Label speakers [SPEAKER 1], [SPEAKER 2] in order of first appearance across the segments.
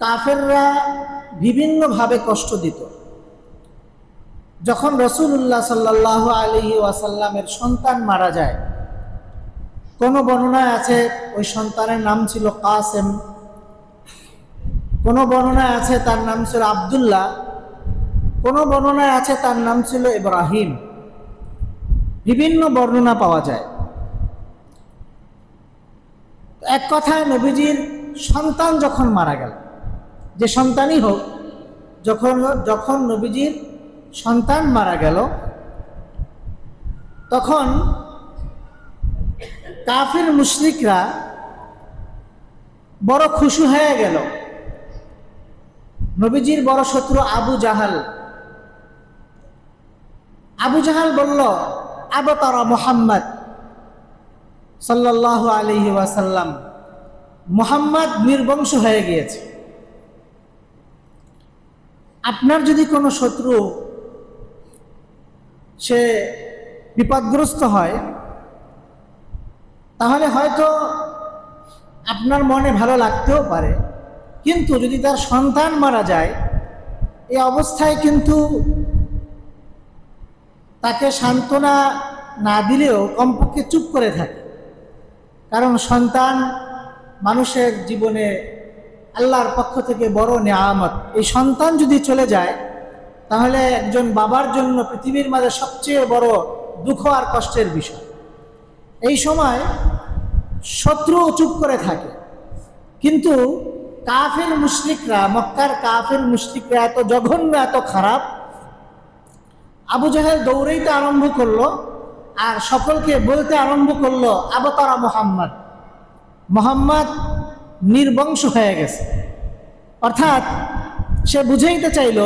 [SPEAKER 1] কাফেররা বিভিন্নভাবে কষ্ট দিত। যখন রাসূলুল্লাহ সাল্লাল্লাহু আলাইহি ওয়াসাল্লামের সন্তান মারা যায়, কোনো বর্ণনায় আছে ওই সন্তানের নাম ছিল কাসেম, কোনো বর্ণনায় আছে তার নাম ছিল আব্দুল্লাহ, কোনো বর্ণনায় আছে তার নাম ছিল ইব্রাহিম। বিভিন্ন বর্ণনা পাওয়া যায়। এক কথায় নবীজির সন্তান যখন মারা গেল, যে সন্তানই হোক, যখন নবীজির সন্তান মারা গেল, তখন কাফির মুশরিকরা বড় খুশি হয়ে গেল। নবীজির বড় শত্রু আবু জাহাল বলল, আবতারা মুহাম্মদ সাল্লাল্লাহু আলাইহি ওয়াসাল্লাম, মুহাম্মদ নির্বংশ হয়ে গিয়েছে। আপনার যদি কোনো শত্রু সে বিপদগ্রস্ত হয়, তাহলে হয়তো আপনার মনে ভালো লাগতেও পারে, কিন্তু যদি তার সন্তান মারা যায়, এই অবস্থায় কিন্তু তাকে সান্ত্বনা না দিলেও কমপক্ষে চুপ করে থাকে। কারণ সন্তান মানুষের জীবনে আল্লাহর পক্ষ থেকে বড় নিয়ামত। এই সন্তান যদি চলে যায়, তাহলে একজন বাবার জন্য পৃথিবীর মাঝে সবচেয়ে বড় দুঃখ আর কষ্টের বিষয়। এই সময় শত্রু চুপ করে থাকে, কিন্তু কাফির মুশরিকরা, মক্কার কাফির মুশরিকরা এত জঘন্য, এত খারাপ। আবু জাহেল দৌড়াইতে আরম্ভ করলো আর সকলকে বলতে আরম্ভ করলো, আবতারা মুহাম্মদ নির্বংশ হয়ে গেছে। অর্থাৎ সে বুঝাইতে চাইল,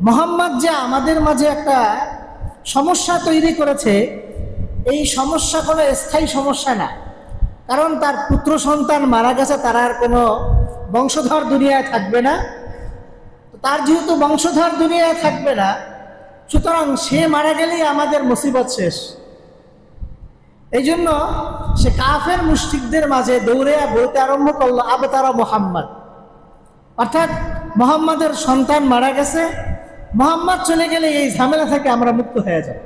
[SPEAKER 1] মুহাম্মদ যে আমাদের মাঝে একটা সমস্যা তৈরি করেছে, এই সমস্যা কোনো স্থায়ী সমস্যা না। কারণ তার পুত্র সন্তান মারা গেছে, তার আর কোনো বংশধর দুনিয়ায় থাকবে না। তার যেহেতু বংশধর দুনিয়ায় থাকবে না, সুতরাং সে মারা গেলেই আমাদের মুসিবত শেষ। এই জন্য সে কাফের মুশরিকদের মাঝে দৌড়ে বলতে আরম্ভ করলো, আবতারা মুহাম্মদ, অর্থাৎ মুহাম্মাদের সন্তান মারা গেছে, মুহাম্মদ চলে গেলে এই ঝামেলা থেকে আমরা মুক্ত হয়ে যাব।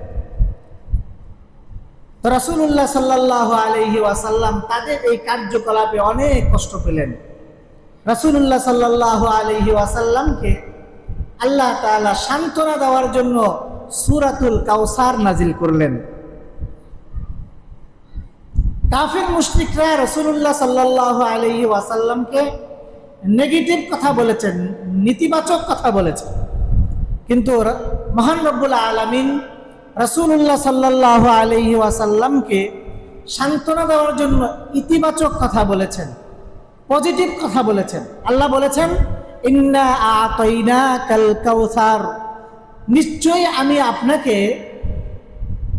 [SPEAKER 1] তো রাসূলুল্লাহ সাল্লাল্লাহু আলাইহি ওয়াসাল্লাম তাদের এই কার্যকলাপে অনেক কষ্ট পেলেন। রাসূলুল্লাহ সাল্লাল্লাহু আলাইহি ওয়াসাল্লামকে আল্লাহ তাআলা সান্ত্বনা দেওয়ার জন্য সূরাতুল কাউসার নাজিল করলেন। কাফির মুশরিকরা রাসূলুল্লাহ সাল্লাল্লাহু আলাইহি ওয়াসাল্লামকে নেগেটিভ কথা বলেছেন, নেতিবাচক কথা বলেছেন, কিন্তু মহান রব্বুল আলামিন রাসূলুল্লাহ সাল্লাল্লাহু আলাইহি ওয়াসাল্লামকে সান্ত্বনা দেওয়ার জন্য ইতিবাচক কথা বলেছেন, পজিটিভ কথা বলেছেন। আল্লাহ বলেছেন, ইন্না আতাইনাকাল কাউসার, নিশ্চয়ই আমি আপনাকে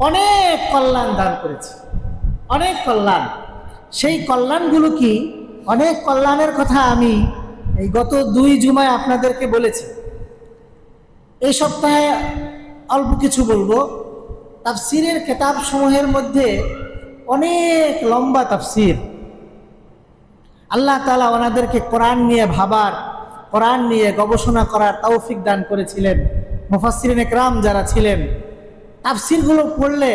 [SPEAKER 1] অনেক কল্যাণ দান করেছি, অনেক কল্যাণ। সেই কল্যাণগুলো কি? অনেক কল্যাণের কথা আমি এই গত 2 জুমায় আপনাদেরকে বলেছি। এই সপ্তাহে অল্প কিছু বলবো। তাফসিরের কিতাব সমূহের মধ্যে অনেক লম্বা তাফসির। আল্লাহ তাআলা ওনাদেরকে কোরআন নিয়ে ভাবার, কোরআন নিয়ে গবেষণা করার তৌফিক দান করেছিলেন। মুফাসসিরিন ইকরাম যারা ছিলেন, তাফসিরগুলো পড়লে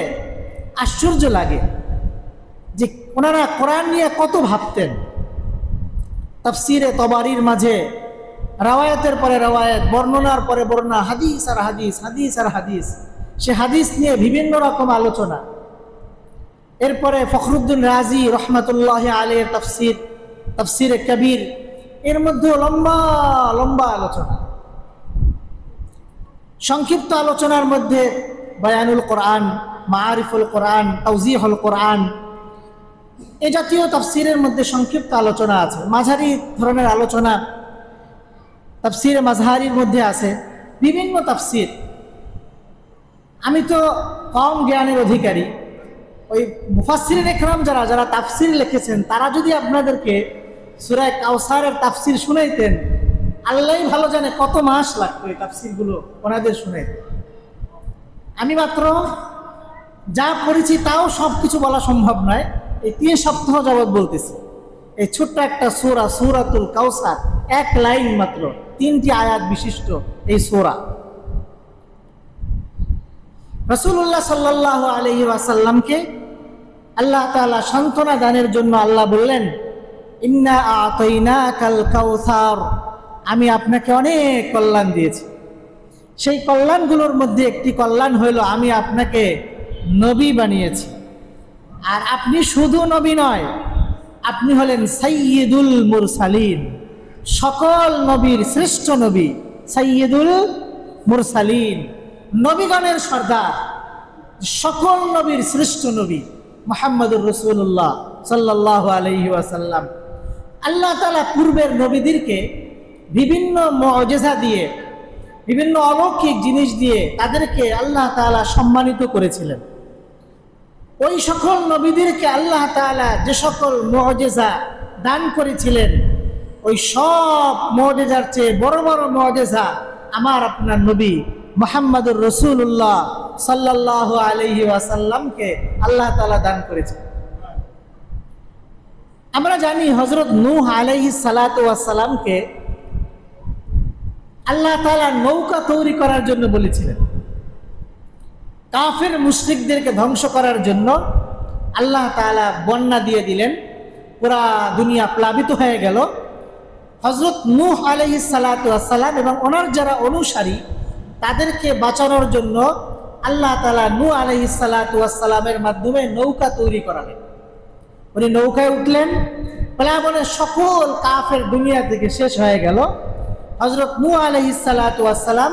[SPEAKER 1] আশ্চর্য লাগে যে ওনারা কোরআন নিয়ে কত ভাবতেন। তাফসিরে তবারির মাঝে রাওয়ায়াতের পরে রাওয়ায়াত, বর্ণনার পরে বর্ণনা, হাদিস আর হাদিস, হাদিস আর হাদিস, সে হাদিস নিয়ে বিভিন্ন রকম আলোচনা। এরপরে ফখরুদ্দিন রাজি রহমাতুল্লাহি আলাইহির তাফসির, তাফসিরে কবির, এর মধ্যে লম্বা লম্বা আলোচনা। সংক্ষিপ্ত আলোচনার মধ্যে বায়ানুল কোরআন, মাআরিফুল কোরআন, তাওজিহুল কোরআন, এই জাতীয় তাফসিরের মধ্যে সংক্ষিপ্ত আলোচনা আছে। মাঝারি ধরনের আলোচনা তাফসিরে মাঝহারির মধ্যে আছে। বিভিন্ন তাফসির। আমি তো কম জ্ঞানের অধিকারী। ওই মুফাসসিরিন ইকরাম যারা তাফসির লিখেছেন, তারা যদি আপনাদেরকে সূরা কাউসারের তাফসির শুনাইতেন, আল্লাহই ভালো জানে কত মাস লাগতো এই তাফসিরগুলো ওনাদের শুনাইতে। আমি মাত্র যা পড়েছি তাও সব কিছু বলা সম্ভব নয়। এই 3 সপ্তাহ যাবৎ বলতেছি। এই ছোট্ট একটা সূরা, সূরাতুল কাউসার, এক লাইন মাত্র, 3টি আয়াত বিশিষ্ট এই সূরা। রাসূলুল্লাহ সাল্লাল্লাহু আলাইহি ওয়াসাল্লামকে আল্লাহ তাআলা সান্ত্বনা দানের জন্য আল্লাহ বললেন, ইন্না আ'তাইনাকাল কাউসার, আমি আপনাকে অনেক কল্যাণ দিয়েছি। সেই কল্যাণগুলোর মধ্যে একটি কল্যাণ হইল আমি আপনাকে নবী বানিয়েছি। আর আপনি শুধু নবী নয়, আপনি হলেন সাইয়্যিদুল মুরসালিন, সকল নবীর শ্রেষ্ঠ নবী, সাইয়্যিদুল মুরসালিন, নবীগণের সর্দার, সকল নবীর শ্রেষ্ঠ নবী মুহাম্মদুর রাসূলুল্লাহ সাল্লাল্লাহু আলাইহি ওয়াসাল্লাম। আল্লাহ তাআলা পূর্বের নবীদেরকে বিভিন্ন মুআজিজা দিয়ে, বিভিন্ন অলৌকিক জিনিস দিয়ে তাদেরকে আল্লাহ তাআলা সম্মানিত করেছিলেন। ওই সকল নবীদেরকে আল্লাহ তাআলা যে সকল মুআজিজা দান করেছিলেন, ওই সব মুআজিজার চেয়ে বড় বড় মুআজিজা আমার আপনার নবী মুহাম্মদুর রাসূলুল্লাহ সাল্লাল্লাহু আলাইহি ওয়াসাল্লামকে আল্লাহ তাআলা দান করেছেন। আমরা জানি হযরত নূহ আলাইহিস সালাতু ওয়াস সালামকে আল্লাহ তাআলা নৌকা তৈরি করার জন্য বলেছিলেন। কাফের মুশরিকদেরকে ধ্বংস করার জন্য আল্লাহ তাআলা বন্যা দিয়ে দিলেন, পুরা দুনিয়া প্লাবিত হয়ে গেল। হযরত নূহ আলাইহিস সালাতু ওয়াস সালাম এবং ওনার যারা অনুসারী তাদেরকে বাঁচানোর জন্য আল্লাহ তাআলা নূহ আলাইহিস সালাতু ওয়াস সালামের মাধ্যমে নৌকা তৈরি করালেন। উনি নৌকায় উঠলেন, প্লাবনের সকল কাফের দুনিয়া থেকে শেষ হয়ে গেল। হযরত নূহ আলাইহিস সালাতু ওয়াস সালাম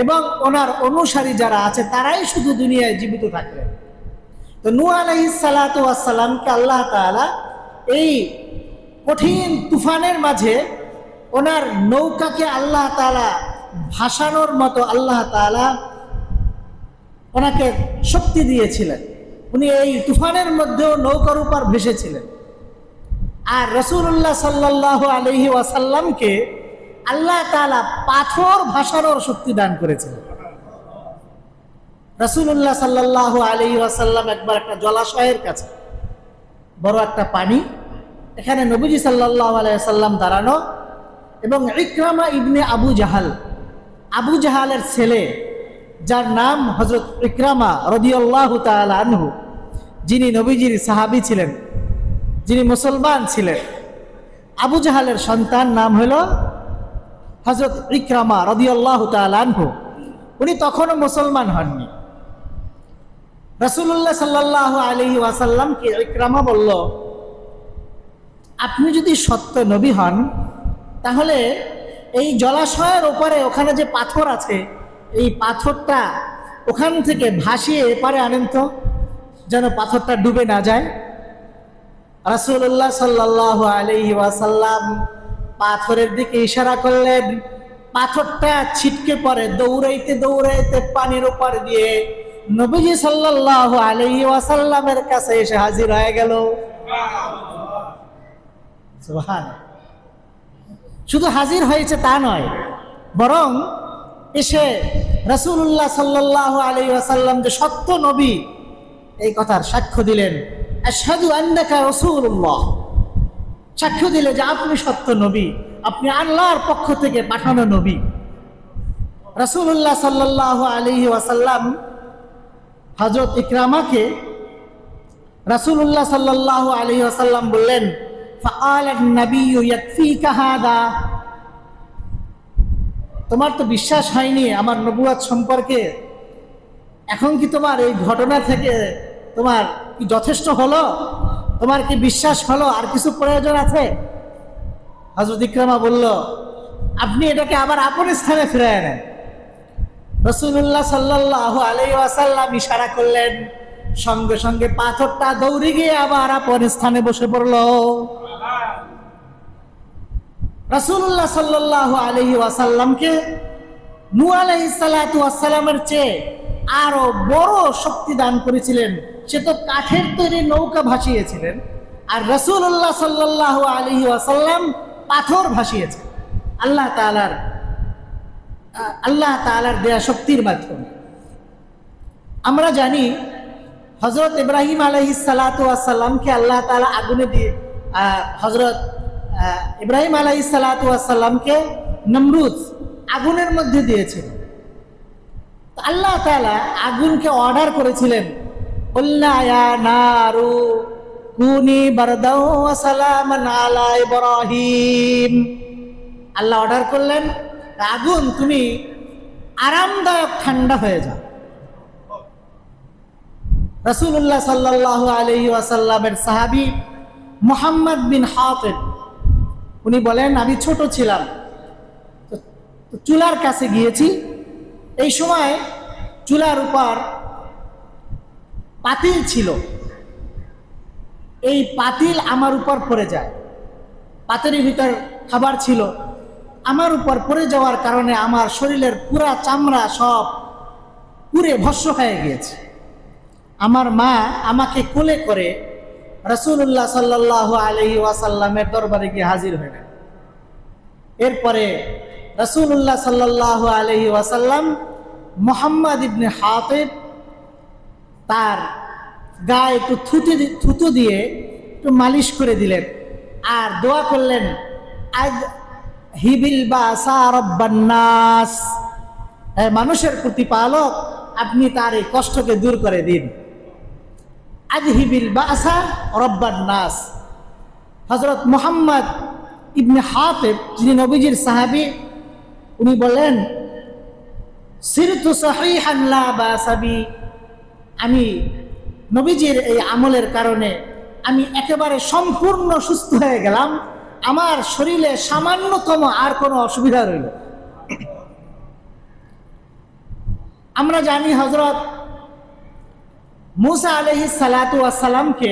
[SPEAKER 1] এবং ওনার অনুসারী যারা আছে তারাই শুধু দুনিয়ায় জীবিত থাকলেন। তো নূহ আলাইহিস সালাতু ওয়াস সালামকে আল্লাহ তাআলা এই কঠিন তুফানের মাঝে ওনার নৌকাকে আল্লাহ তাআলা ভাসানোর মতো আল্লাহ তাআলা ওনাকে শক্তি দিয়েছিলেন। উনি এই তুফানের মধ্যেও নৌকার উপর ভেসেছিলেন। আর রাসূলুল্লাহ সাল্লাল্লাহু আলাইহি ওয়াসাল্লামকে আল্লাহ তাআলা পাথর ভাসানোর শক্তি দান করেছিলেন। রাসূলুল্লাহ সাল্লাল্লাহু আলাইহি ওয়াসাল্লাম একবার একটা জলাশয়ের কাছে, বড় একটা পানি, এখানে নবীজি সাল্লাল্লাহু আলাইহি ওয়াসাল্লাম দাঁড়ানো এবং ইকরামা ইবনে আবু জাহাল, আবু জাহালের ছেলে যার নাম হযরত ইকরামা রাদিয়াল্লাহু তাআলা আনহু, যিনি নবীজির সাহাবী ছিলেন, যিনি মুসলমান ছিলেন। আবু জাহালের সন্তান নাম হলো হযরত ইকরামা রাদিয়াল্লাহু তাআলা আনহু। উনি তখনও মুসলমান হননি। রাসূলুল্লাহ সাল্লাল্লাহু আলাইহি ওয়াসাল্লামকে ইকরামা বলল, আপনি যদি সত্য নবী হন তাহলে এই জলাশয়ের ওপারে ওখানে যে পাথর আছে, এই পাথরটা ওখান থেকে ভাসিয়ে এপারে আনেন তো, যেন পাথরটা ডুবে না যায়। রাসূলুল্লাহ সাল্লাল্লাহু আলাইহি ওয়াসাল্লাম পাথরের দিকে ইশারা করলেন, পাথরটা ছিটকে পড়ে, দৌড়াইতে দৌড়াইতে পানির ওপার দিয়ে নবীজি সাল্লাল্লাহু আলাইহি ওয়াসাল্লামের কাছে এসে হাজির হয়ে গেল। সুবহানাল্লাহ। শুধু হাজির হয়েছে তা নয়, বরং এসে রাসূলুল্লাহ সাল্লাল্লাহু আলাইহি ওয়াসাল্লাম যে সত্য নবী এই কথার সাক্ষ্য দিলেন। আশহাদু আন্নাকা রাসূলুল্লাহ, সাক্ষ্য দিলে যে আপনি সত্য নবী, আপনি আল্লাহর পক্ষ থেকে পাঠানো নবী। রাসূলুল্লাহ সাল্লাল্লাহু আলাইহি ওয়াসাল্লাম হযরত ইকরামাকে রাসূলুল্লাহ সাল্লাল্লাহু আলাইহি ওয়াসাল্লাম বললেন, ফাআলা আন-নাবিয়্যু ইয়াকফিকা হাদা, তোমার তো বিশ্বাস হয়নি আমার নবুয়ত সম্পর্কে, এখন কি তোমার এই ঘটনা থেকে তোমার কি যথেষ্ট হলো? তোমার কি বিশ্বাস হলো? আর কিছু প্রয়োজন আছে? হযরত ইকরামা বলল, আপনি এটাকে আবার আপন স্থানে ফিরে আনেন। রাসূলুল্লাহ সাল্লাল্লাহু আলাইহি ওয়াসাল্লাম ইশারা করলেন, সঙ্গে সঙ্গে পাথরটা দৌড়ে গিয়ে আবার আপন স্থানে বসে পড়ল। রাসূলুল্লাহ সাল্লাল্লাহু আলাইহি ওয়াসাল্লামকে নূহ আলাইহিস সালাতু ওয়াস সালামের চেয়ে আরো বড় শক্তি দান করেছিলেন। সে তো কাঠের তৈরি নৌকা ভাসিয়েছিলেন, আর রাসূলুল্লাহ সাল্লাল্লাহু আলাইহি ওয়াসাল্লাম পাথর ভাসিয়েছেন আল্লাহ তাআলার দেয়া শক্তির মাধ্যমে। আমরা জানি হযরত ইব্রাহিম আলাইহিস সালাতু ওয়াস সালামকে আল্লাহ তাআলা আগুনে দিয়ে, হযরত ইব্রাহিম আলাইহিস সালাতু ওয়াস সালামকে নমরুদ আগুনের মধ্যে দিয়েছিল। আল্লাহ তাআলা আগুনকে অর্ডার করেছিলেন, কুলনা ইয়া নারু কুনি বারদাও ওয়া সালামান আলা ইব্রাহিম। আল্লাহ অর্ডার করলেন, আগুন তুমি আরামদায়ক ঠান্ডা হয়ে যাও। রাসূলুল্লাহ সাল্লাল্লাহু আলাইহি ওয়াসাল্লামের সাহাবী মুহাম্মদ বিন হাতিব উনি বলেন, আমি ছোট ছিলাম, তো চুলার কাছে গিয়েছি। এই সময় চুলার উপর পাতিল ছিল, এই পাতিল আমার উপর পড়ে যায়। পাতিলের ভিতর খাবার ছিল, আমার উপর পড়ে যাওয়ার কারণে আমার শরীরের পুরা চামড়া সব পুড়ে ভস্ম হয়ে গিয়েছে। আমার মা আমাকে কোলে করে রাসূলুল্লাহ সাল্লাল্লাহু আলাইহি ওয়াসাল্লামের দরবারে গিয়ে হাজির হলেন। এরপরে রাসূলুল্লাহ সাল্লাল্লাহু আলাইহি ওয়াসাল্লাম মুহাম্মদ ইবনে হাতিব তার গায়ে একটু থুতু দিয়ে একটু মালিশ করে দিলেন আর দোয়া করলেন, হিবিল বাসা রব্বান নাস, মানুষের প্রতিপালক আপনি তার এই কষ্টকে দূর করে দিন। আযহিবিল বাসা রব্বান নাস। হযরত মুহাম্মদ ইবনে হাতিব যিনি নবীজির সাহাবী, উনি বলেন, সিরতু সহিহান লা বাসা বি, আমি নবীজির এই আমলের কারণে আমি একেবারে সম্পূর্ণ সুস্থ হয়ে গেলাম, আমার শরীরে সামান্যতম আর কোনো অসুবিধা রইল। আমরা জানি হযরত মুসা আলাইহিস সালাতু ওয়াস সালামকে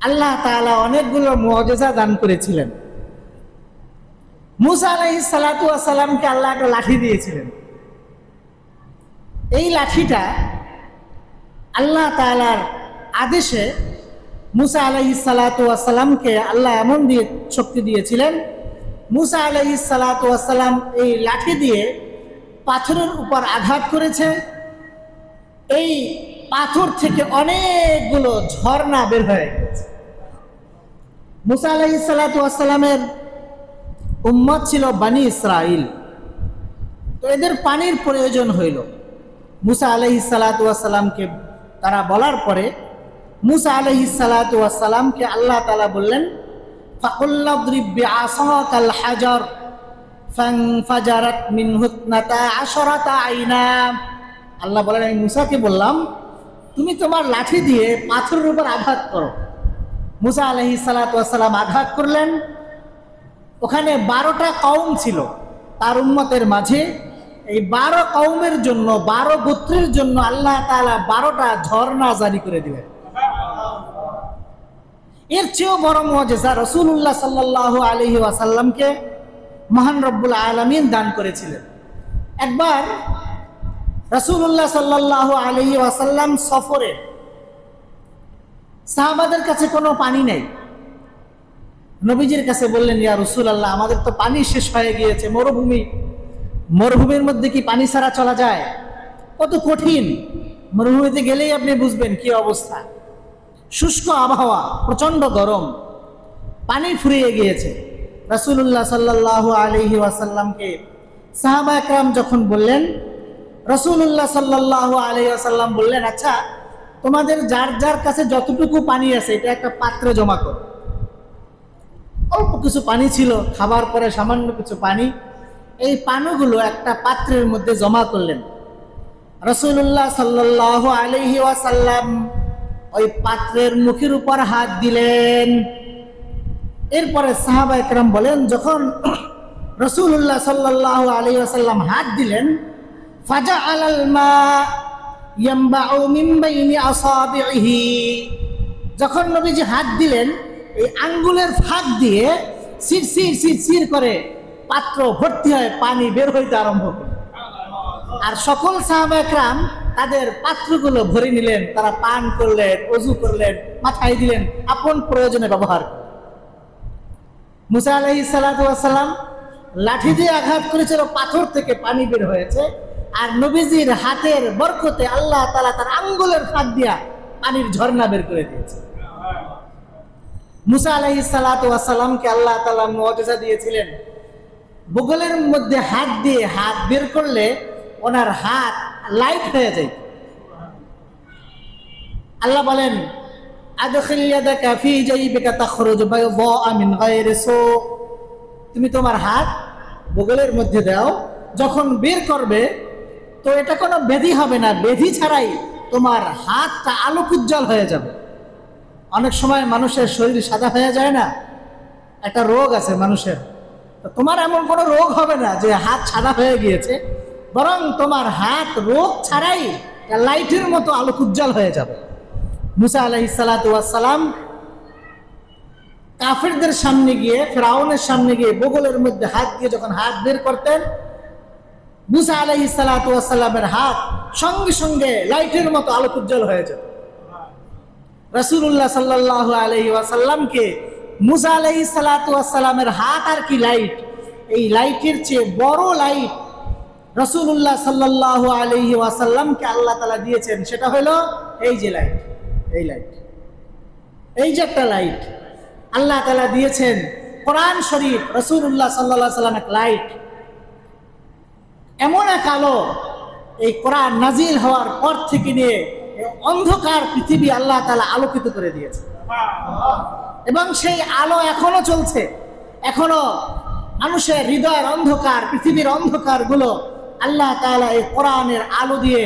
[SPEAKER 1] আল্লাহ তাআলা অনেকগুলো মুআজিজা দান করেছিলেন। মুসা আলাইহিস সালাতু ওয়াস সালামকে আল্লাহ একটা লাঠি দিয়েছিলেন। এই লাঠিটা আল্লাহ তাআলার আদেশে মুসা আলাইহিস সালাতু ওয়াস সালামকে আল্লাহ এমন দিয়ে শক্তি দিয়েছিলেন, মুসা আলাইহিস সালাতু ওয়াস সালাম এই লাঠি দিয়ে পাথরের উপর আঘাত করেছে। এই পাথর থেকে অনেকগুলো ঝর্ণা বের হয়ে গেছে। মুসা আলাইহিস সালাতু ওয়াস সালামের উম্মত ছিল বনি ইসরাইল, তো এদের পানির প্রয়োজন হইল। মুসা আলাইহিস সালাতু ওয়াস সালামকে তারা বলার পরে মুসা আলাইহিস সালাতু ওয়াস সালামকে আল্লাহ তাআলা বললেন, ফাকুল্লাদ্রিব বিআসাকাল হাজার ফানফাজারাত মিনহু 12 আইনা। আল্লাহ বলেন, আমি মুসাকে বললাম তুমি তোমার লাঠি দিয়ে পাথরের উপর আঘাত করো। মুসা আলাইহিস সালাতু ওয়াস সালাম আঘাত করলেন। ওখানে 12টা কওম ছিল তার উম্মতের মাঝে। এই 12 কওমের জন্য, 12 গোত্রের জন্য আল্লাহ তাআলা 12টা ঝর্ণা জারি করে দিলেন। এর চেয়েও বড় মুআজিজা রাসূলুল্লাহ সাল্লাল্লাহু আলাইহি ওয়াসাল্লামকে মহান রব্বুল আলামিন দান করেছিলেন। একবার রাসূলুল্লাহ সাল্লাল্লাহু আলাইহি ওয়াসাল্লাম সফরে, সাহাবাদের কাছে কোনো পানি নেই। নবীজির কাছে বললেন, ইয়া রাসূলুল্লাহ, আমাদের তো পানি শেষ হয়ে গিয়েছে, মরুভূমির মধ্যে কি পানি ছাড়া চলা যায়? কত কঠিন। মরুভূমিতে গেলেই আপনি বুঝবেন কি অবস্থা। শুষ্ক আবহাওয়া, প্রচন্ড গরম, পানি ফুরিয়ে গিয়েছে। রাসূলুল্লাহ সাল্লাল্লাহু আলাইহি ওয়াসাল্লামকে সাহাবা একরাম যখন বললেন, রাসূলুল্লাহ সাল্লাল্লাহু আলাইহি ওয়াসাল্লাম বললেন, আচ্ছা তোমাদের যার যার কাছে যতটুকু পানি আছে এটা একটা পাত্রে জমা করো। অল্প কিছু পানি ছিল, খাবার পরে সামান্য কিছু পানি, এই পানিগুলো একটা পাত্রের মধ্যে জমা করলেন। রাসূলুল্লাহ সাল্লাল্লাহু আলাইহি ওয়াসাল্লাম ওই পাত্রের মুখের উপর হাত দিলেন। এরপরে সাহাবা একরাম বলেন, যখন রাসূলুল্লাহ সাল্লাল্লাহু আলাইহি ওয়াসাল্লাম হাত দিলেন, ফাজআলাল মা ইয়ামবাউ মিন বাইনি আসাবিহি, যখন নবীজি হাত দিলেন এই আঙ্গুলের ফাঁক দিয়ে সির করে পাত্র ভর্তি হয় পানি বের হইতে আরম্ভ করল। আর সকল সাহাবা একরাম তাদের পাত্রগুলো ভরে নিলেন, তারা পান করলেন, ওযু করলেন, মাথায় দিলেন, আপন প্রয়োজনে ব্যবহার করলেন। মুসা আলাইহিস সালাতু ওয়াস সালাম লাঠি দিয়ে আঘাত করেছিল, পাথর থেকে পানি বের হয়েছে। আর নবীজির হাতের বরকতে আল্লাহ তাআলা তার আঙ্গুলের ফাঁক দিয়া পানির ঝর্ণা বের করে দিয়েছে। মুসা আলাইহিস সালাতু ওয়াস সালামকে আল্লাহ তাআলা মুআজিজা দিয়েছিলেন, বুগলের মধ্যে হাত দিয়ে হাত বের করলে ওনার হাত লাইট হয়ে যায়। আল্লাহ বলেন, আদখিল ইয়াদাকা ফি জাইবিকা তাখরুজ বাইদা মিন গায়রি সু, তুমি তোমার হাত বুগলের মধ্যে দাও, যখন বের করবে তো এটা কোনো ব্যাধি হবে না, ব্যাধি ছাড়াই তোমার হাতটা আলোকোজ্জ্বল হয়ে যাবে। অনেক সময় মানুষের শরীর সাদা হয়ে যায় না, একটা রোগ আছে মানুষের, তো তোমার এমন কোনো রোগ হবে না যে হাত সাদা হয়ে গিয়েছে, বরং তোমার হাত রোগ ছাড়াই লাইটের মতো আলোকোজ্জ্বল হয়ে যাবে। মুসা আলাইহিস সালাতু ওয়াস সালাম কাফেরদের সামনে গিয়ে, ফিরআউনের সামনে গিয়ে বগলের মধ্যে হাত দিয়ে যখন হাত বের করতেন, মুসা আলাইহিস সালাতু ওয়াস সালামের হাত সঙ্গে সঙ্গে লাইটের মতো আলোকোজ্জ্বল হয়ে যেত। রাসূলুল্লাহ সাল্লাল্লাহু আলাইহি ওয়াসাল্লামকে মুসা আলাইহিস সালাতু ওয়াস সালামের হাত আর কি লাইট, এই লাইটের চেয়ে বড় লাইট রাসূলুল্লাহ সাল্লাল্লাহু আলাইহি ওয়াসাল্লামকে আল্লাহ তাআলা দিয়েছেন, সেটা হলো এই যে লাইট, এই লাইট, এই যে একটা লাইট আল্লাহ তাআলা দিয়েছেন। কোরআন শরীফ রাসূলুল্লাহ সাল্লাল্লাহু আলাইহি ওয়াসাল্লাম এক লাইট, এমন এক আলো, এই কোরআন নাজিল হওয়ার পর থেকে নিয়ে অন্ধকার পৃথিবী আল্লাহ তাআলা আলোকিত করে দিয়েছে, এবং সেই আলো এখনো চলছে। এখনো মানুষের হৃদয়ের অন্ধকার, পৃথিবীর অন্ধকার গুলো আল্লাহ তাআলা এই কোরআনের আলো দিয়ে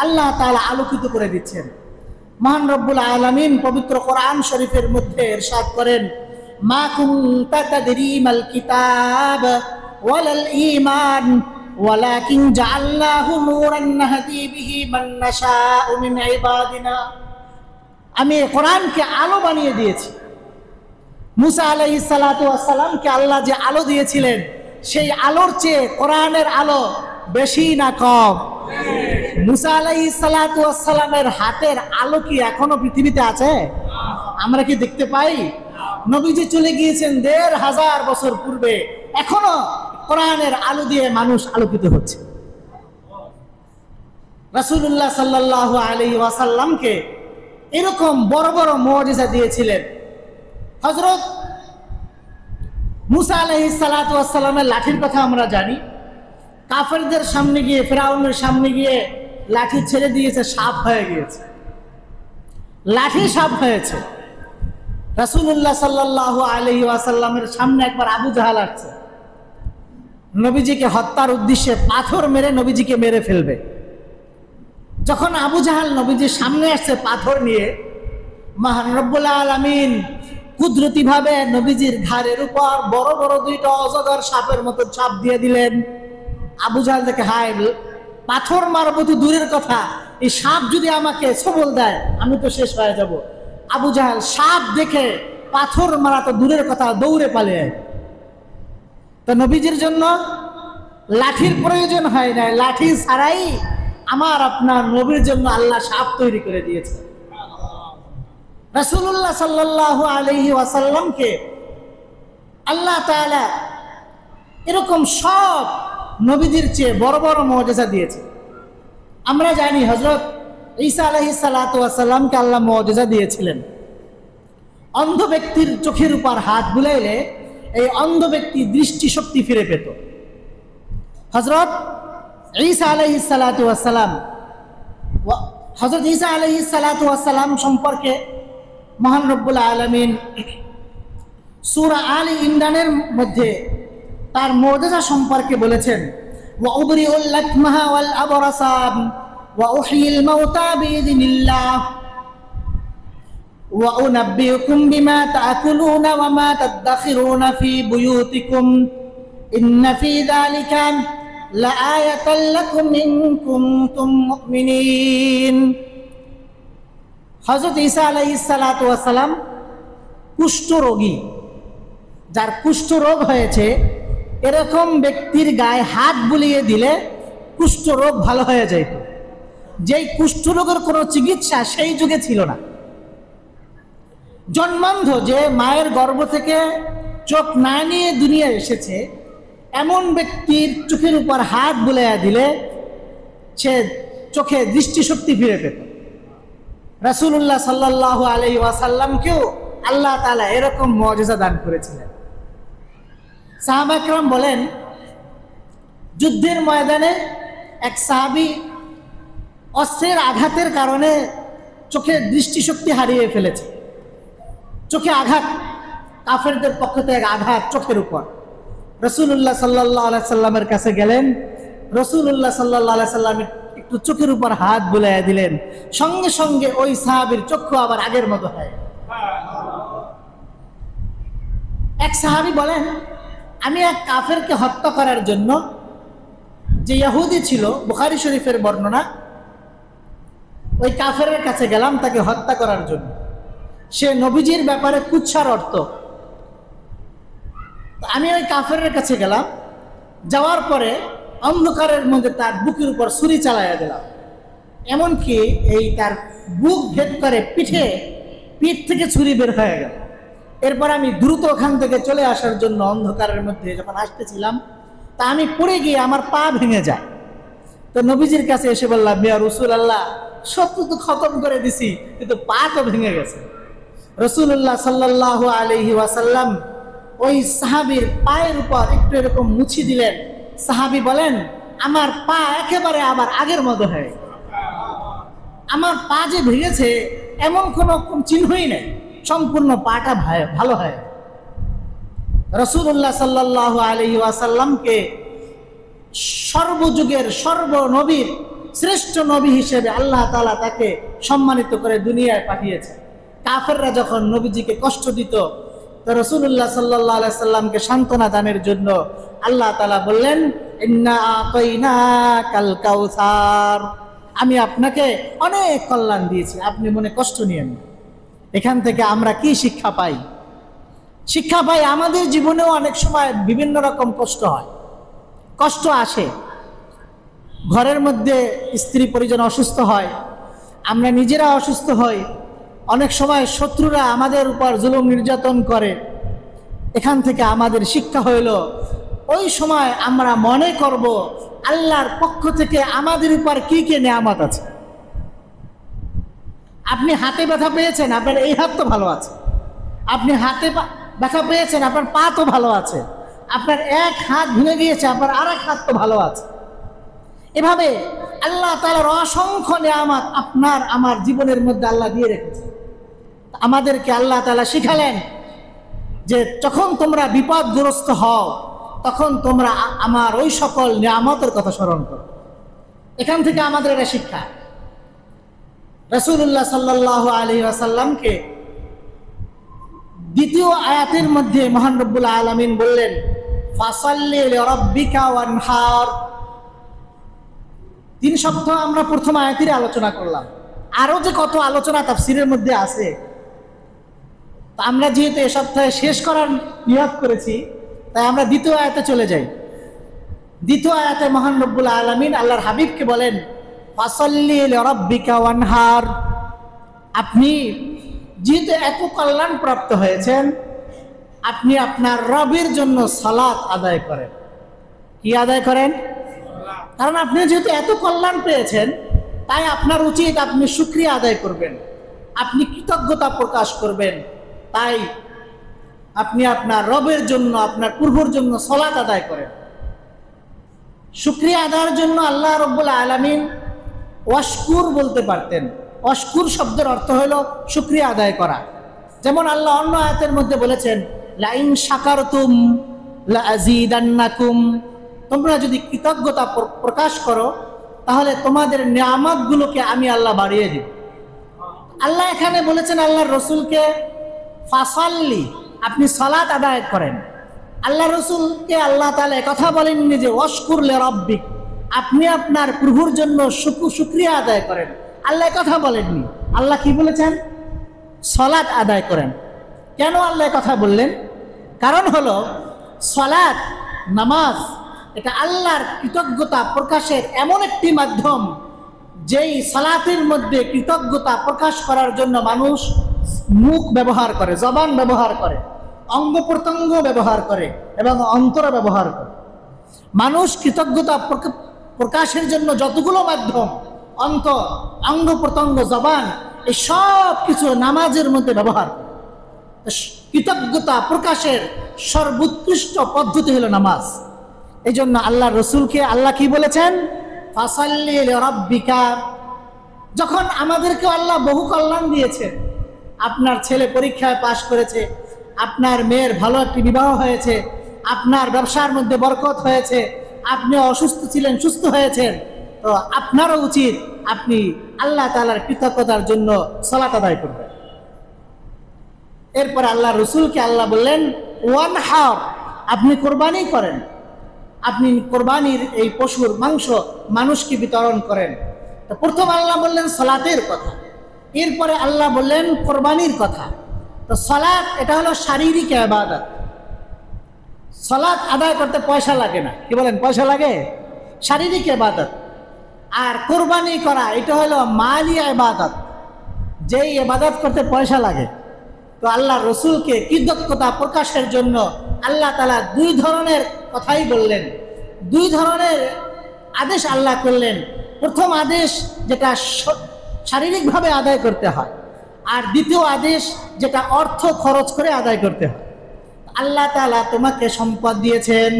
[SPEAKER 1] আল্লাহ তাআলা আলোকিত করে দিচ্ছেন। মহান রব্বুল আলামিন পবিত্র কোরআন শরীফের মধ্যে ইরশাদ করেন, মা কুনতা তাদরি মাল কিতাব ওয়ালাল ঈমান ওয়ালাকিন জাআলনাহু নূরান নাহদি বিহি মান নাশাউ মিন ইবাদিনা। আমি কোরআনকে আলো বানিয়ে দিয়েছি। মুসা আলাইহিস সালাতু ওয়াস সালামকে আল্লাহ যে আলো দিয়েছিলেন, সেই আলোর চেয়ে কোরআনের আলো বেশি না কম? মুসা আলাইহিস সালাতু ওয়াস সালামের হাতের আলো কি এখনো পৃথিবীতে আছে? আমরা কি দেখতে পাই? নবীজি চলে গিয়েছেন ১৫০০ বছর পূর্বে, এখনো কোরআনের আলো দিয়ে মানুষ আলোকিত হচ্ছে। রাসূলুল্লাহ সাল্লাল্লাহু আলাইহি ওয়াসাল্লামকে এরকম বড় বড় মুআজিজা দিয়েছিলেন। হযরত মুসা আলাইহিস সালাতু ওয়াস সালামের লাঠির কথা আমরা জানি। কাফেরদের সামনে গিয়ে, ফিরআউনের সামনে গিয়ে লাঠি ছেড়ে দিয়েছে, সাপ হয়ে গিয়েছে, লাঠি সাপ হয়েছে। রাসূলুল্লাহ সাল্লাল্লাহু আলাইহি ওয়াসাল্লামের সামনে একবার আবু জাহাল আসছে, নবীজিকে হত্যার উদ্দেশ্যে পাথর মেরে নবীজিকে মেরে ফেলবে। যখন আবু জাহাল নবীজির সামনে আসছে পাথর নিয়ে, মহান রব্বুল আলামিন কুদরতি ভাবে নবীজির ঘাড়ের উপর বড় বড় দুইটা অজগর সাপের মতো চাপ দিয়ে দিলেন। আবু জাহাল দেখে, হায়, পাথর মারবো তো দূরের কথা, এই সাপ যদি আমাকে সবল দেয় আমি তো শেষ হয়ে যাব। আবু জাহাল সাপ দেখে পাথর মারা তো দূরের কথা, দৌড়ে পালিয়ে। তো নবীজির জন্য লাঠির প্রয়োজন হয় না, লাঠি ছাড়াই আমার আপনার নবীর জন্য আল্লাহ সাপ তৈরি করে দিয়েছে। রাসূলুল্লাহ সাল্লাল্লাহু আলাইহি ওয়াসাল্লামকে আল্লাহ তাআলা এরকম সব নবীদের চেয়ে বড় বড় মুআজিজা দিয়েছে। আমরা জানি হযরত ঈসা আলাইহিস সালাতু ওয়াস সালামকে আল্লাহ মুআজিজা দিয়েছিলেন। অন্ধ ব্যক্তির চোখের উপর হাত বুলাইলে এই অন্ধ ব্যক্তি দৃষ্টিশক্তি ফিরে পেত। হযরত ঈসা আলাইহিস সালাতু ওয়াস সালাম, হযরত ঈসা আলাইহিস সালাতু ওয়াস সালাম সম্পর্কে মহান রব্বুল আলামিন সূরা আলী ইমরানের মধ্যে তার মুআজিজা সম্পর্কে বলেছেন, ওয়া উবরিউল লাকমাহা ওয়াল আবরাসা ওয়া উহয়িল মাউতা বিইذنিল্লাহ ওয়া উনাব্বিউকুম বিমা তাআকুলুনা ওয়া মা তাদাখিরুনা ফি বুয়ুতিকুম ইন্না ফি যালিকা লাআয়াতাল লাকুম ইন কুনতুম মুমিনিন। হযরত ঈসা আলাইহিস সালাতু ওয়াস সালাম কুষ্ঠরোগী, যার কুষ্ঠ রোগ হয়েছে, এরকম ব্যক্তির গায়ে হাত বুলিয়ে দিলে কুষ্ঠ রোগ ভালো হয়ে যেত। যেই কুষ্ঠ রোগের কোনো চিকিৎসা সেই যুগে ছিল না। জন্মান্ধ, যে মায়ের গর্ভ থেকে চোখ না নিয়ে দুনিয়ায় এসেছে, এমন ব্যক্তির চোখের উপর হাত বুলাইয়া দিলে সে চোখে দৃষ্টিশক্তি ফিরে পেত। রাসূলুল্লাহ সাল্লাল্লাহু আলাইহি ওয়াসাল্লামকেও আল্লাহ তাআলা এরকম মুআজিজা দান করেছিলেন। সাহাবা একরাম বলেন, যুদ্ধের ময়দানে এক সাহাবী অস্ত্রের আঘাতের কারণে চোখের দৃষ্টিশক্তি হারিয়ে ফেলেছে। চোখে আঘাত, কাফেরদের পক্ষ থেকে আঘাত চোখের উপর। রাসূলুল্লাহ সাল্লাল্লাহু আলাইহি সাল্লামের কাছে গেলেন। রাসূলুল্লাহ সাল্লাল্লাহু আলাইহি সাল্লাম একটু চোখের উপর হাত বুলাইয়া দিলেন, সঙ্গে সঙ্গে ওই সাহাবীর চক্ষু আবার আগের মতো হয়। এক সাহাবী বলেন, আমি এক কাফেরকে হত্যা করার জন্য, যে ইহুদি ছিল, বুখারী শরীফের বর্ণনা, ওই কাফেরের কাছে গেলাম তাকে হত্যা করার জন্য। সে নবীজির ব্যাপারে কুচ্ছার অর্থ। আমি ওই কাফেরের কাছে গেলাম, যাওয়ার পরে অন্ধকারের মধ্যে তার বুকের উপর ছুরি চালাইয়া দিলাম, এমনকি এই তার বুক ভেদ করে পিঠ থেকে ছুরি বের হয়ে গেল। এরপর আমি দ্রুত ওখান থেকে চলে আসার জন্য অন্ধকারের মধ্যে যখন আসতেছিলাম, তা আমি পড়ে গিয়ে আমার পা ভেঙে যায়। তো নবীজির কাছে এসে বললাম, ইয়া রাসূলুল্লাহ, সত্য তো খতম করে দিছি, কিন্তু পা তো ভেঙে গেছে। রাসূলুল্লাহ সাল্লাল্লাহু আলাইহি ওয়াসাল্লাম ওই সাহাবীর পায়ের উপর একটু এরকম মুছি দিলেন। সাহাবী বলেন, আমার পা একেবারে আবার আগের মতো হয়। আমার পা যে ভেঙেছে এমন কোনো চিহ্নই নেই, সম্পূর্ণ পাটা ভালো হয়। রাসূলুল্লাহ সাল্লাল্লাহু আলাইহি ওয়াসাল্লামকে সর্বযুগের সর্বনবীর শ্রেষ্ঠ নবী হিসেবে আল্লাহ তাআলা তাকে সম্মানিত করে দুনিয়ায় পাঠিয়েছে। কাফেররা যখন নবীজিকে কষ্ট দিত, তো রাসূলুল্লাহ সাল্লাল্লাহু আলাইহি সাল্লামকে সান্ত্বনা দানের জন্য আল্লাহ তাআলা বললেন, ইন্না আতাইনাকাল কাউসার, আমি আপনাকে অনেক কল্যাণ দিয়েছি, আপনি মনে কষ্ট নিয়েন না। এখান থেকে আমরা কি শিক্ষা পাই? শিক্ষা পাই, আমাদের জীবনেও অনেক সময় বিভিন্ন রকম কষ্ট হয়, কষ্ট আসে। ঘরের মধ্যে স্ত্রী পরিজন অসুস্থ হয়, আমরা নিজেরা অসুস্থ হই, অনেক সময় শত্রুরা আমাদের উপর জুলুম নির্যাতন করে। এখান থেকে আমাদের শিক্ষা হইল, ওই সময় আমরা মনে করব আল্লাহর পক্ষ থেকে আমাদের উপর কি কি নেয়ামত আছে। আপনি হাতে ব্যথা পেয়েছেন, আপনার এই হাত তো ভালো আছে। আপনি হাতে ব্যথা পেয়েছেন, আপনার পা তো ভালো আছে। আপনার এক হাত ভেঙে গিয়েছে, আপনার আর এক হাত তো ভালো আছে। এভাবে আল্লাহ তাআলার অসংখ্য নিয়ামত আপনার আমার জীবনের মধ্যে আল্লাহ দিয়ে রেখেছে। আমাদেরকে আল্লাহ তাআলা শিখালেন যে যখন তোমরা বিপদগ্রস্ত হও, তখন তোমরা আমার ওই সকল নিয়ামতের কথা স্মরণ করো। এখান থেকে আমাদের এটা শিক্ষা। রাসূলুল্লাহ সাল্লাল্লাহু আলাইহি ওয়াসাল্লামকে দ্বিতীয় আয়াতের মধ্যে মহান রব্বুল আলামিন বললেন, ফাসাল্লি লিরাব্বিকা ওয়ানহার। 3 সপ্তাহ আমরা প্রথম আয়াতের আলোচনা করলাম, আরো যে কত আলোচনা তাফসীরের মধ্যে আছে। আমরা যেহেতু এ সপ্তাহে শেষ করার নিয়ত করেছি, তাই আমরা দ্বিতীয় আয়াতে চলে যাই। দ্বিতীয় আয়াতে মহান রব্বুল আলামিন আল্লাহর হাবিবকে বলেন, ফাসাল্লি লিরাব্বিকা ওয়ানহার। আপনি যেহেতু এত কল্যাণ প্রাপ্ত হয়েছেন, আপনি আপনার রবের জন্য সালাত আদায় করেন। কি আদায় করেন? কারণ আপনি যেহেতু এত কল্যাণ পেয়েছেন, তাই আপনার উচিত আপনি শুকরিয়া আদায় করবেন, আপনি কৃতজ্ঞতা প্রকাশ করবেন। তাই আপনি আপনার রবের জন্য, আপনার প্রভুর জন্য সালাত আদায় করেন। শুকরিয়া আদায়ের জন্য আল্লাহ রাব্বুল আলামিন ওয়াশকুর বলতে পারতেন। ওয়াশকুর শব্দের অর্থ হলো শুকরিয়া আদায় করা। যেমন আল্লাহ অন্য আয়াতের মধ্যে বলেছেন, লাইন শাকারতুম লাযীদান্নাকুম, তোমরা যদি কৃতজ্ঞতা প্রকাশ করো তাহলে তোমাদের নিয়ামতগুলোকে আমি আল্লাহ বাড়িয়ে দিব। আল্লাহ এখানে বলেছেন আল্লাহর রাসূলকে ফাসাল্লি, আপনি সালাত আদায় করেন। আল্লাহ রাসূলকে আল্লাহ তাআলা কথা বলেননি যে ওয়াশকুর লিরাব্বিক, আপনি আপনার প্রভুর জন্য শুকরিয়া আদায় করেন। আল্লাহ কথা বলেননি। আল্লাহ কি বলেছেন? সালাত আদায় করেন। কেন আল্লাহ কথা বললেন? কারণ হলো সালাত, নামাজ, এটা আল্লাহর কৃতজ্ঞতা প্রকাশের এমন একটি মাধ্যম, যেই সালাতের মধ্যে কৃতজ্ঞতা প্রকাশ করার জন্য মানুষ মুখ ব্যবহার করে, জবান ব্যবহার করে, অঙ্গ প্রত্যঙ্গ ব্যবহার করে এবং অন্তর ব্যবহার করে। মানুষ কৃতজ্ঞতা প্রকাশের জন্য যতগুলো মাধ্যম, অন্তর, অঙ্গ প্রত্যঙ্গ, জবান, এই সব কিছু নামাজের মধ্যে ব্যবহার করে। কৃতজ্ঞতা প্রকাশের সর্বোৎকৃষ্ট পদ্ধতি হলো নামাজ। এই জন্য আল্লাহ রসুলকে আল্লাহ কি বলেছেন, ফাসাল্লি লিরাব্বিকা। যখন আমাদেরকে আল্লাহ বহু কল্যাণ দিয়েছেন, আপনার ছেলে পরীক্ষায় পাশ করেছে, আপনার মেয়ের ভালো একটি বিবাহ হয়েছে, আপনার ব্যবসার মধ্যে বরকত হয়েছে, আপনি অসুস্থ ছিলেন সুস্থ হয়েছেন, তো আপনারও উচিত আপনি আল্লাহ তাআলার কৃতজ্ঞতার জন্য সালাত আদায় করবেন। এরপর আল্লাহ রসুলকে আল্লাহ বললেন ওয়ানহার, আপনি কোরবানি করেন, আপনি কোরবানির এই পশুর মাংস মানুষকে বিতরণ করেন। তো প্রথম আল্লাহ বললেন সালাতের কথা, এরপরে আল্লাহ বললেন কোরবানির কথা। তো সালাত এটা হলো শারীরিক ইবাদত। সালাত আদায় করতে পয়সা লাগে না, কি বলেন, পয়সা লাগে? শারীরিক ইবাদত। আর কোরবানি করা এটা হলো মালি ইবাদত, যেই ইবাদত করতে পয়সা লাগে। তো আল্লাহ রসুলকে কৃতজ্ঞতা প্রকাশের জন্য আল্লাহ তাআলা দুই ধরনের কথাই বললেন, দুই ধরনের আদেশ আল্লাহ করলেন। প্রথম আদেশ যেটা শারীরিকভাবে আদায় করতে হয়, আর দ্বিতীয় আদেশ যেটা অর্থ খরচ করে আদায় করতে হয়। আল্লাহ তাআলা তোমাকে সম্পদ দিয়েছেন,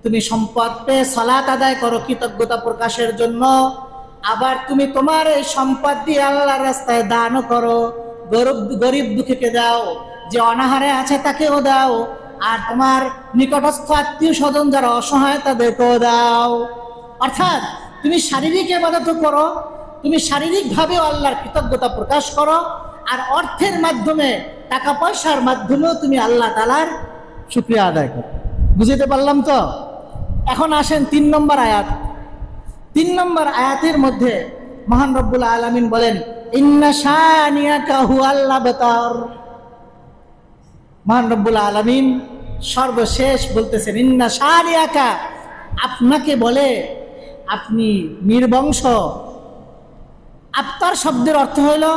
[SPEAKER 1] তুমি সম্পদ পেয়ে সালাত আদায় করো কৃতজ্ঞতা প্রকাশের জন্য। আবার তুমি তোমার এই সম্পদ দিয়ে আল্লাহর রাস্তায় দানও করো, গরিব দুঃখীকে দাও, যে অনাহারে আছে তাকেও দাও, আর তোমার নিকটস্থ আত্মীয় স্বজন যারা অসহায় তাদেরকেও দাও। অর্থাৎ তুমি শারীরিক ইবাদতও করো, তুমি শারীরিকভাবেও আল্লাহর কৃতজ্ঞতা প্রকাশ করো, আর অর্থের মাধ্যমে টাকা পয়সার মাধ্যমেও তুমি আল্লাহ তাআলার শুকরিয়া আদায় করো। বুঝতে পারলাম তো? এখন আসেন 3 নম্বর আয়াত। 3 নম্বর আয়াতের মধ্যে মহান রব্বুল আলামিন বলেন ইন্না শানিয়াকা হুয়াল আবতার। মহান রব্বুল আলামিন সর্বশেষ বলতেছেন ইন্না শানিয়াকা, আপনাকে বলে আপনি নির্বংশ। আবতার শব্দের অর্থ হলো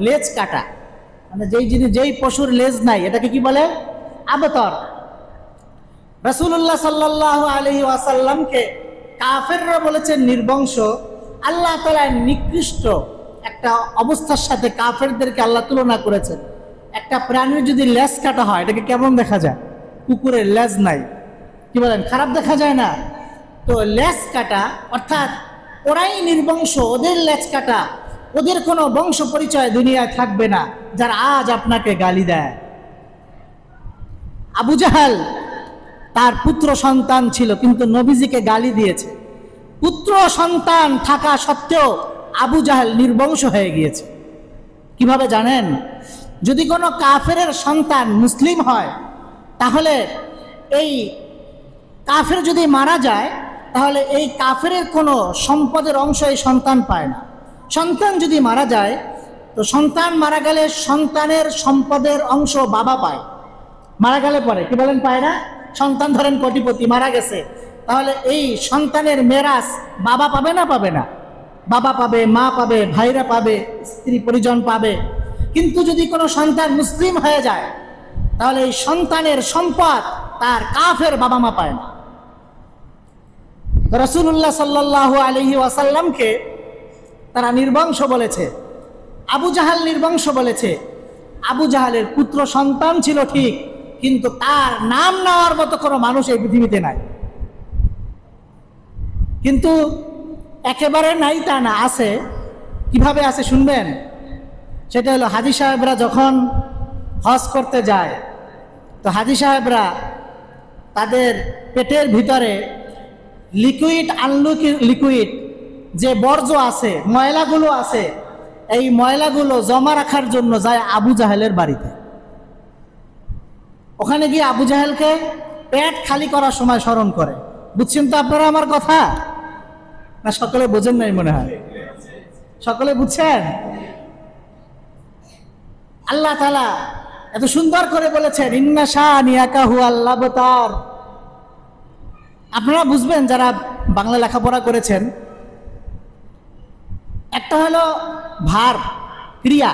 [SPEAKER 1] লেজ কাটা, মানে যেই পশুর লেজ নাই এটাকে কি বলে? আবতার। রাসূলুল্লাহ সাল্লাল্লাহু আলাইহি ওয়াসাল্লামকে কাফেররা বলেছেন নির্বংশ। আল্লাহ তাআলা নিকৃষ্ট একটা অবস্থার সাথে কাফেরদেরকে আল্লাহ তুলনা করেছেন। একটা প্রাণীর যদি লেজ কাটা হয় এটাকে কেমন দেখা যায়? কুকুরের লেজ নাই, কি বলেন, খারাপ দেখা যায় না? তো লেজ কাটা অর্থাৎ ওরাই নির্বংশ, ওদের লেজ কাটা, ওদের কোনো বংশ পরিচয় দুনিয়ায় থাকবে না যারা আজ আপনাকে গালি দেয়। আবু জাহাল তার পুত্র সন্তান ছিল কিন্তু নবীজিকে গালি দিয়েছে। পুত্র সন্তান থাকা সত্ত্বেও আবু জাহাল নির্বংশ হয়ে গিয়েছে। কিভাবে জানেন? যদি কোনো কাফেরের সন্তান মুসলিম হয় তাহলে এই কাফের যদি মারা যায় তাহলে এই কাফেরের কোনো সম্পদের অংশ এই সন্তান পায় না। সন্তান যদি মারা যায় তো সন্তান মারা গেলে সন্তানের সম্পদের অংশ বাবা পায়। মারা গেলে পরে কি বলেন, পায় না? সন্তান ধরেন কোটিপতি মারা গেছে, তাহলে এই সন্তানের মেরাস বাবা পাবে না? পাবে না? বাবা পাবে, মা পাবে, ভাইরা পাবে, স্ত্রী পরিজন পাবে। কিন্তু যদি কোনো সন্তান মুসলিম হয়ে যায় তাহলে এই সন্তানের সম্পদ তার কাফের বাবা মা পায় না। রাসূলুল্লাহ সাল্লাল্লাহু আলাইহি ওয়াসাল্লামকে তারা নির্বংশ বলেছে, আবু জাহাল নির্বংশ বলেছে। আবু জাহালের পুত্র সন্তান ছিল ঠিক, কিন্তু তার নাম নেওয়ার মতো কোনো মানুষ এই পৃথিবীতে নাই। কিন্তু একেবারে নাই তা না, আছে। কিভাবে আছে শুনবেন? সেটা হলো হাজী সাহেবরা যখন হজ করতে যায় তো হাজী সাহেবরা তাদের পেটের ভিতরে লিকুইড আনলিকুইড যে বর্জ্য আছে, ময়লাগুলো আছে, এই ময়লাগুলো জমা রাখার জন্য যায় আবু জাহেলের বাড়িতে। ওখানে গিয়ে আবু জাহেলকে পেট খালি করার সময় স্মরণ করে। বুঝছেন তো আপনারা আমার কথা? না সকলে বোঝেন নাই মনে হয়? সকলে বুঝছেন? আল্লাহ তাআলা এত সুন্দর করে বলেছেন ইন্না শানিয়াকা হুয়াল আবতার। আপনারা বুঝবেন যারা বাংলা লেখাপড়া করেছেন। একটা হলো ভার্ব, ক্রিয়া,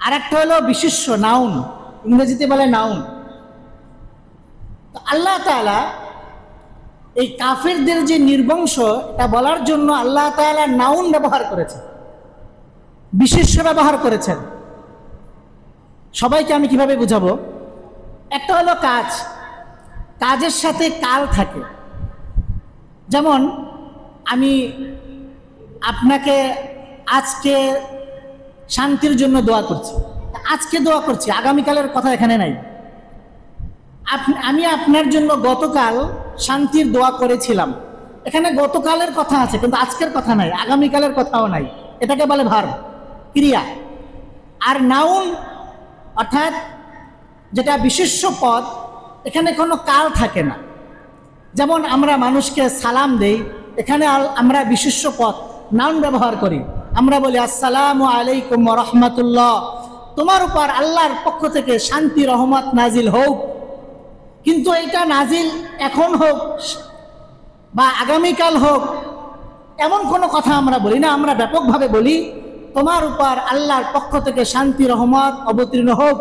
[SPEAKER 1] আর একটা হলো বিশেষ্য, নাউন, ইংরেজিতে বলে নাউন। তো আল্লাহ তাআলা এই কাফেরদের যে নির্বংশ এটা বলার জন্য আল্লাহ তাআলা নাউন ব্যবহার করেছেন, বিশেষ্য ব্যবহার করেছেন। সবাইকে আমি কিভাবে বুঝাবো? একটা হলো কাজ, কাজের সাথে কাল থাকে। যেমন আমি আপনাকে আজকে শান্তির জন্য দোয়া করছি, আজকে দোয়া করছি, আগামীকালের কথা এখানে নাই। আমি আপনার জন্য গতকাল শান্তির দোয়া করেছিলাম, এখানে গতকালের কথা আছে কিন্তু আজকের কথা নাই, আগামীকালের কথাও নাই। এটাকে বলে ভার্ব, ক্রিয়া। আর নাউন অর্থাৎ যেটা বিশেষ্য পদ, এখানে কোনো কাল থাকে না। যেমন আমরা মানুষকে সালাম দেই, এখানে আমরা বিশেষ্য পদ নাউন ব্যবহার করি। আমরা বলি আসসালামু আলাইকুম ওয়া রাহমাতুল্লাহ, তোমার উপর আল্লাহর পক্ষ থেকে শান্তি রহমত নাজিল হোক। কিন্তু এটা নাজিল এখন হোক বা আগামীকাল হোক এমন কোনো কথা আমরা বলি না। আমরা ব্যাপকভাবে বলি তোমার উপর আল্লাহর পক্ষ থেকে শান্তি রহমত অবতীর্ণ হোক,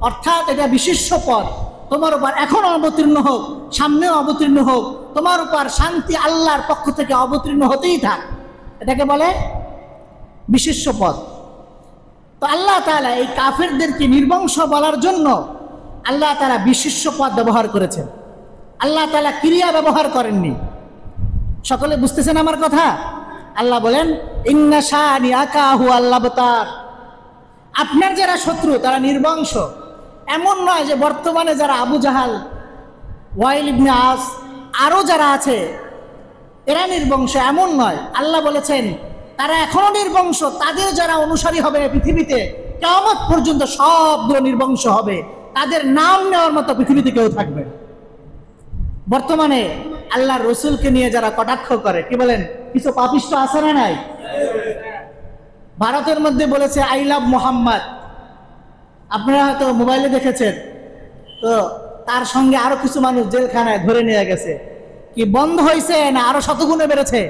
[SPEAKER 1] অর্থাৎ এটা বিশেষ্য পদ। তোমার উপর এখন অবতীর্ণ হোক, সামনেও অবতীর্ণ হোক, তোমার উপর শান্তি আল্লাহর পক্ষ থেকে অবতীর্ণ হতেই থাক, এটাকে বলে বিশেষ্য পদ। তো আল্লাহ তাআলা এই কাফেরদেরকে নির্বংশ বলার জন্য আল্লাহ তাআলা বিশেষ্য পদ ব্যবহার করেছেন, আল্লাহ তাআলা ক্রিয়া ব্যবহার করেননি। সকলে বুঝতেছেন আমার কথা? আল্লাহ বলেন ইন্না শানিআকা হুয়াল আবতার, আপনার যারা শত্রু তারা নির্বংশ। এমন নয় যে বর্তমানে যারা আবু জাহাল, ওয়াইল ইবনে আস, আরো যারা আছে এরা নির্বংশ, এমন নয়। আল্লাহ বলেছেন তারা এখনো নির্বংশ, তাদের যারা অনুসারী হবে পৃথিবীতে কিয়ামত পর্যন্ত সবগুলো নির্বংশ হবে, তাদের নাম নেওয়ার মতো পৃথিবীতে কেউ থাকবে। বর্তমানে আল্লাহর রসুলকে নিয়ে যারা কটাক্ষ করে, কি বলেন, কিছু পাপিষ্ট আছে না নাই? ভারতের মধ্যে বলেছে আই লাভ মোহাম্মদ, আপনারা হয়তো মোবাইলে দেখেছেন। তো তার সঙ্গে আরো কিছু মানুষ জেলখানায় ধরে নিয়ে গেছে। কি বন্ধ হয়েছে না আরো শতগুণে বেড়েছে?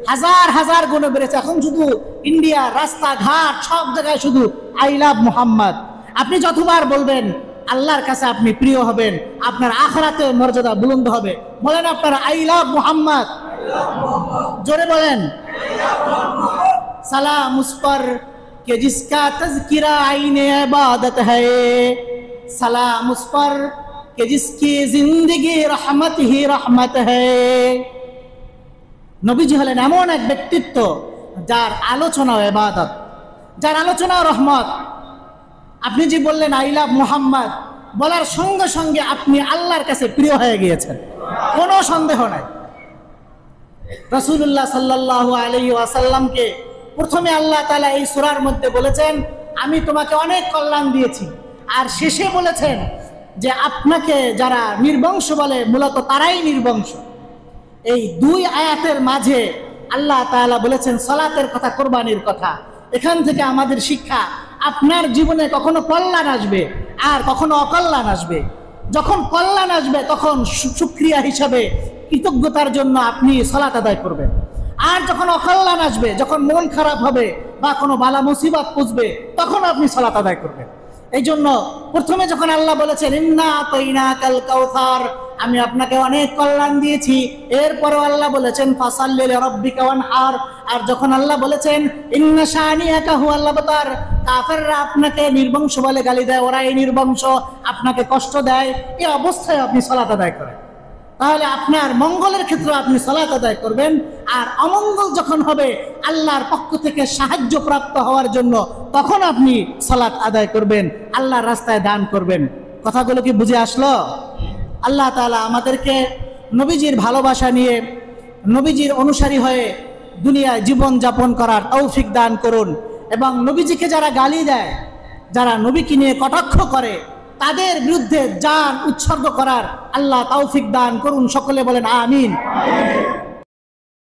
[SPEAKER 1] হাজার হাজার গুণে বেড়েছে। এখন শুধু ইন্ডিয়া রাস্তাঘাট সব জায়গায় শুধু আই লাভ মোহাম্মদ। আপনি যতবার বলবেন আল্লাহর কাছে আপনি প্রিয় হবেন, আপনার আখিরাতের মর্যাদা বুলন্দ হবে। বলেন আপনারা আই লাভ মোহাম্মদ, জোরে বলেন। সালাম উস পর কে জিসকা তজকিরা আইনে ইবাদত হ্যায়, সালাম উস পর কে জিসকি জিন্দেগি রহমত হি রহমত হ্যায়। নবীজি হলেন এমন এক ব্যক্তিত্ব যার আলোচনাও ইবাদত, যার আলোচনাও রহমত। আপনি যে বললেন আই লাভ মুহাম্মদ, বলার সঙ্গে সঙ্গে আপনি আল্লাহর কাছে প্রিয় হয়ে গিয়েছেন, কোনো সন্দেহ নাই। রাসূলুল্লাহ সাল্লাল্লাহু আলাইহি ওয়াসাল্লামকে প্রথমে আল্লাহ তাআলা এই সূরার মধ্যে বলেছেন আমি তোমাকে অনেক কল্যাণ দিয়েছি, আর শেষে বলেছেন যে আপনাকে যারা নির্বংশ বলে মূলত তারাই নির্বংশ। এই দুই আয়াতের মাঝে আল্লাহ তাআলা বলেছেন সালাতের কথা, কুরবানির কথা। এখান থেকে আমাদের শিক্ষা, আপনার জীবনে কখনো কল্যাণ আসবে আর কখনো অকল্যাণ আসবে। যখন কল্যাণ আসবে তখন শুকরিয়া হিসাবে কৃতজ্ঞতার জন্য আপনি সালাত আদায় করবেন, আর যখন অকল্যাণ আসবে, যখন মন খারাপ হবে বা কোনো বালা মুসিবত পুষবে, তখন আপনি সালাত আদায় করবেন। এই জন্য প্রথমে যখন আল্লাহ বলেছেন ইন্না আতাইনাকাল কাউসার, আমি আপনাকে অনেক কল্যাণ দিয়েছি, এরপরেও আল্লাহ বলেছেন ফাসাল্লি লিরাব্বিকা ওয়ানহার। আর যখন আল্লাহ বলেছেন ইন্না শানিআকা হুয়াল আবতার, কাফেররা আপনাকে নির্বংশ বলে গালি দেয়, ওরাই নির্বংশ, আপনাকে কষ্ট দেয়, এই অবস্থায় আপনি সালাত আদায় করেন। তাহলে আপনার মঙ্গলের ক্ষেত্রে আপনি সালাত আদায় করবেন, আর অমঙ্গল যখন হবে আল্লাহর পক্ষ থেকে সাহায্য প্রাপ্ত হওয়ার জন্য তখন আপনি সালাত আদায় করবেন, আল্লাহর রাস্তায় দান করবেন। কথাগুলো কি বুঝে আসলো? আল্লাহ তাআলা আমাদেরকে নবীজির ভালোবাসা নিয়ে নবীজির অনুসারী হয়ে দুনিয়ায় জীবন যাপন করার তৌফিক দান করুন, এবং নবীজিকে যারা গালি দেয়, যারা নবীকে নিয়ে কটাক্ষ করে, তাদের বিরুদ্ধে জান উৎসর্গ করার আল্লাহ তৌফিক দান করুন। সকলে বলেন আমিন।